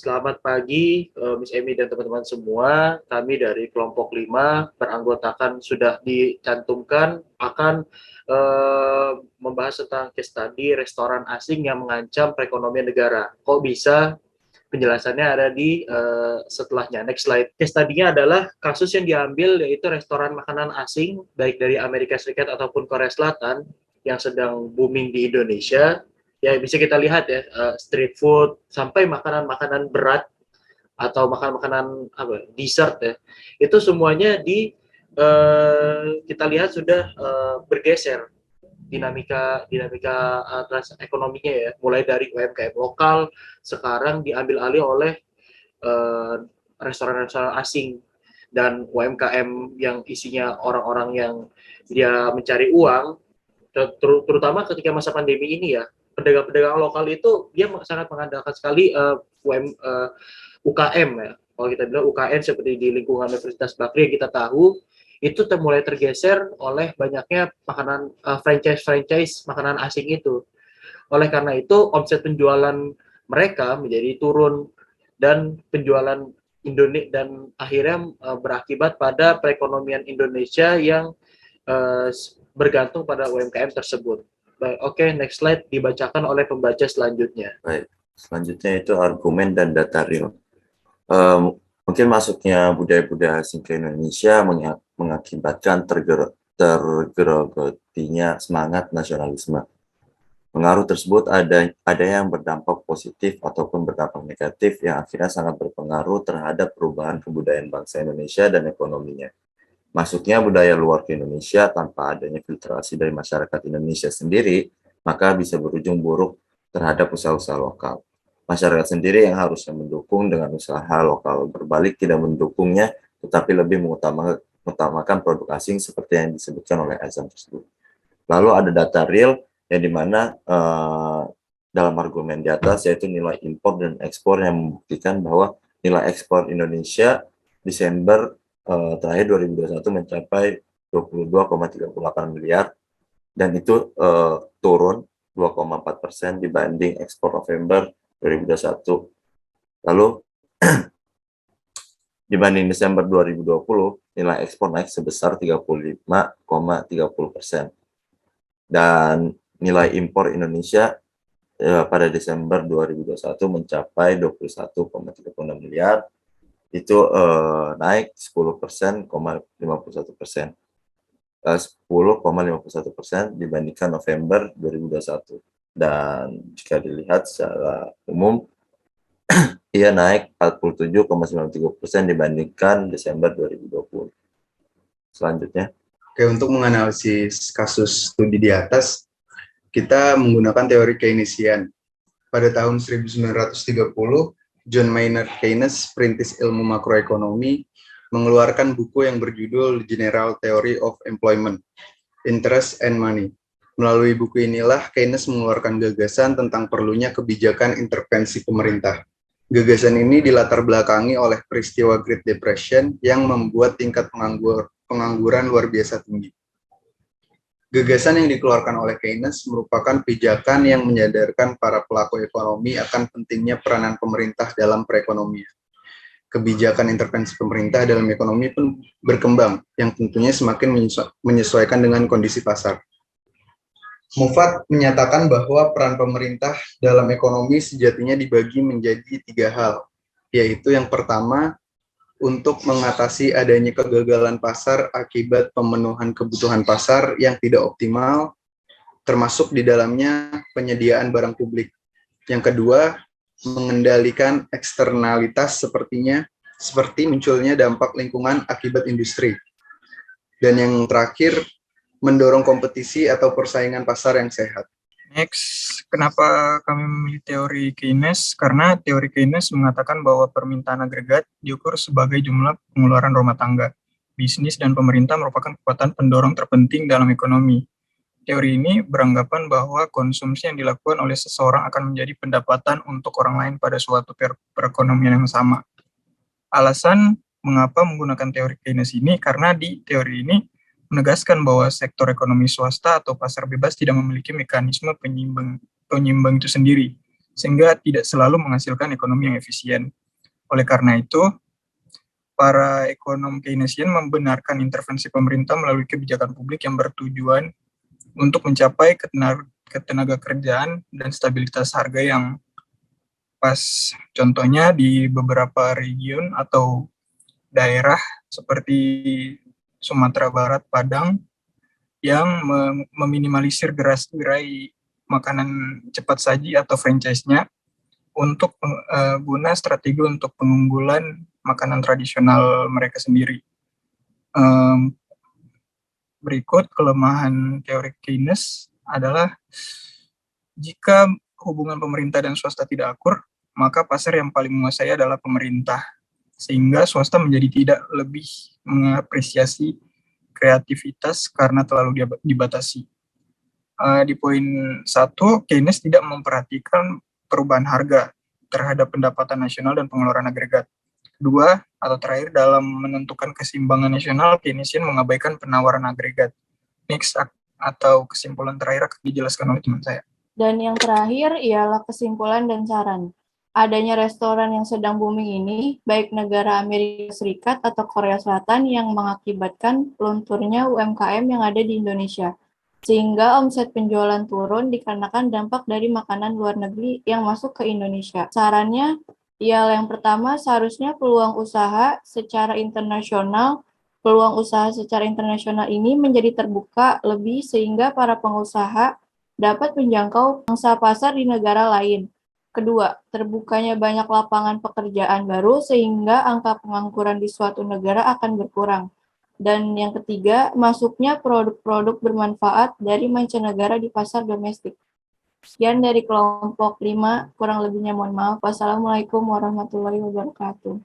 Selamat pagi, Miss Emi dan teman-teman semua. Kami dari kelompok 5 beranggotakan sudah dicantumkan akan membahas tentang case study restoran asing yang mengancam perekonomian negara. Kok bisa? Penjelasannya ada di setelahnya. Next slide. Case study-nya adalah kasus yang diambil yaitu restoran makanan asing baik dari Amerika Serikat ataupun Korea Selatan yang sedang booming di Indonesia. Ya bisa kita lihat ya, street food sampai makanan-makanan berat atau makanan-makanan dessert ya, itu semuanya kita lihat sudah bergeser dinamika ekonominya ya, mulai dari UMKM lokal sekarang diambil alih oleh restoran-restoran asing, dan UMKM yang isinya orang-orang yang dia mencari uang, terutama ketika masa pandemi ini ya, pedagang-pedagang lokal itu dia sangat mengandalkan sekali UKM ya. Kalau kita bilang UKM seperti di lingkungan Universitas Bakri kita tahu itu mulai tergeser oleh banyaknya makanan franchise makanan asing itu. Oleh karena itu omset penjualan mereka menjadi turun dan penjualan Indonesia, dan akhirnya berakibat pada perekonomian Indonesia yang bergantung pada UMKM tersebut. Baik, oke, next slide dibacakan oleh pembaca selanjutnya. Baik, selanjutnya itu argumen dan data real. Mungkin masuknya budaya-budaya asing ke Indonesia mengakibatkan tergerogotinya semangat nasionalisme. Pengaruh tersebut ada yang berdampak positif ataupun berdampak negatif yang akhirnya sangat berpengaruh terhadap perubahan kebudayaan bangsa Indonesia dan ekonominya. Masuknya budaya luar ke Indonesia tanpa adanya filtrasi dari masyarakat Indonesia sendiri, maka bisa berujung buruk terhadap usaha-usaha lokal. Masyarakat sendiri yang harusnya mendukung dengan usaha lokal berbalik tidak mendukungnya, tetapi lebih mengutamakan produk asing seperti yang disebutkan oleh Azam tersebut. Lalu ada data real yang dimana dalam argumen di atas yaitu nilai impor dan ekspor yang membuktikan bahwa nilai ekspor Indonesia Desember terakhir 2021 mencapai 22,38 miliar dan itu turun 2,4% dibanding ekspor November 2021. Lalu dibanding Desember 2020 nilai ekspor naik sebesar 35,30%. Dan nilai impor Indonesia pada Desember 2021 mencapai 21,36 miliar, itu naik 10,51%, 10,51% dibandingkan November 2021. Dan jika dilihat secara umum, ia naik 47,93% dibandingkan Desember 2020. Selanjutnya. Oke, untuk menganalisis kasus studi di atas, kita menggunakan teori Keynesian. Pada tahun 1930, John Maynard Keynes, perintis ilmu makroekonomi, mengeluarkan buku yang berjudul General Theory of Employment, Interest and Money. Melalui buku inilah Keynes mengeluarkan gagasan tentang perlunya kebijakan intervensi pemerintah. Gagasan ini dilatar belakangi oleh peristiwa Great Depression yang membuat tingkat pengangguran luar biasa tinggi. Gagasan yang dikeluarkan oleh Keynes merupakan pijakan yang menyadarkan para pelaku ekonomi akan pentingnya peranan pemerintah dalam perekonomian. Kebijakan intervensi pemerintah dalam ekonomi pun berkembang, yang tentunya semakin menyesuaikan dengan kondisi pasar. Muffat menyatakan bahwa peran pemerintah dalam ekonomi sejatinya dibagi menjadi 3 hal, yaitu yang pertama, untuk mengatasi adanya kegagalan pasar akibat pemenuhan kebutuhan pasar yang tidak optimal, termasuk di dalamnya penyediaan barang publik. Yang kedua, mengendalikan eksternalitas seperti munculnya dampak lingkungan akibat industri. Dan yang terakhir, mendorong kompetisi atau persaingan pasar yang sehat. Next, kenapa kami memilih teori Keynes? Karena teori Keynes mengatakan bahwa permintaan agregat diukur sebagai jumlah pengeluaran rumah tangga. Bisnis dan pemerintah merupakan kekuatan pendorong terpenting dalam ekonomi. Teori ini beranggapan bahwa konsumsi yang dilakukan oleh seseorang akan menjadi pendapatan untuk orang lain pada suatu perekonomian yang sama. Alasan mengapa menggunakan teori Keynes ini, karena di teori ini menegaskan bahwa sektor ekonomi swasta atau pasar bebas tidak memiliki mekanisme penyeimbang itu sendiri. sehingga tidak selalu menghasilkan ekonomi yang efisien. Oleh karena itu, para ekonom Keynesian membenarkan intervensi pemerintah melalui kebijakan publik yang bertujuan untuk mencapai ketenaga kerjaan dan stabilitas harga yang pas. Contohnya di beberapa region atau daerah seperti Sumatera Barat, Padang, yang meminimalisir gerai makanan cepat saji atau franchise-nya untuk guna strategi untuk pengunggulan makanan tradisional mereka sendiri. Berikut kelemahan teori Keynes adalah jika hubungan pemerintah dan swasta tidak akur, maka pasar yang paling menguasai adalah pemerintah, sehingga swasta menjadi tidak lebih mengapresiasi kreativitas karena terlalu dibatasi. Di poin 1, Keynes tidak memperhatikan perubahan harga terhadap pendapatan nasional dan pengeluaran agregat. Kedua, atau terakhir, dalam menentukan keseimbangan nasional, Keynesian mengabaikan penawaran agregat. Next, atau kesimpulan terakhir akan dijelaskan oleh teman saya. Dan yang terakhir ialah kesimpulan dan saran. Adanya restoran yang sedang booming ini, baik negara Amerika Serikat atau Korea Selatan, yang mengakibatkan lunturnya UMKM yang ada di Indonesia. Sehingga omset penjualan turun dikarenakan dampak dari makanan luar negeri yang masuk ke Indonesia. Sarannya ialah yang pertama, seharusnya peluang usaha secara internasional ini menjadi terbuka lebih sehingga para pengusaha dapat menjangkau pangsa pasar di negara lain. Kedua, terbukanya banyak lapangan pekerjaan baru sehingga angka pengangguran di suatu negara akan berkurang. Dan yang ketiga, masuknya produk-produk bermanfaat dari mancanegara di pasar domestik. Sekian dari kelompok 5, kurang lebihnya mohon maaf. Wassalamualaikum warahmatullahi wabarakatuh.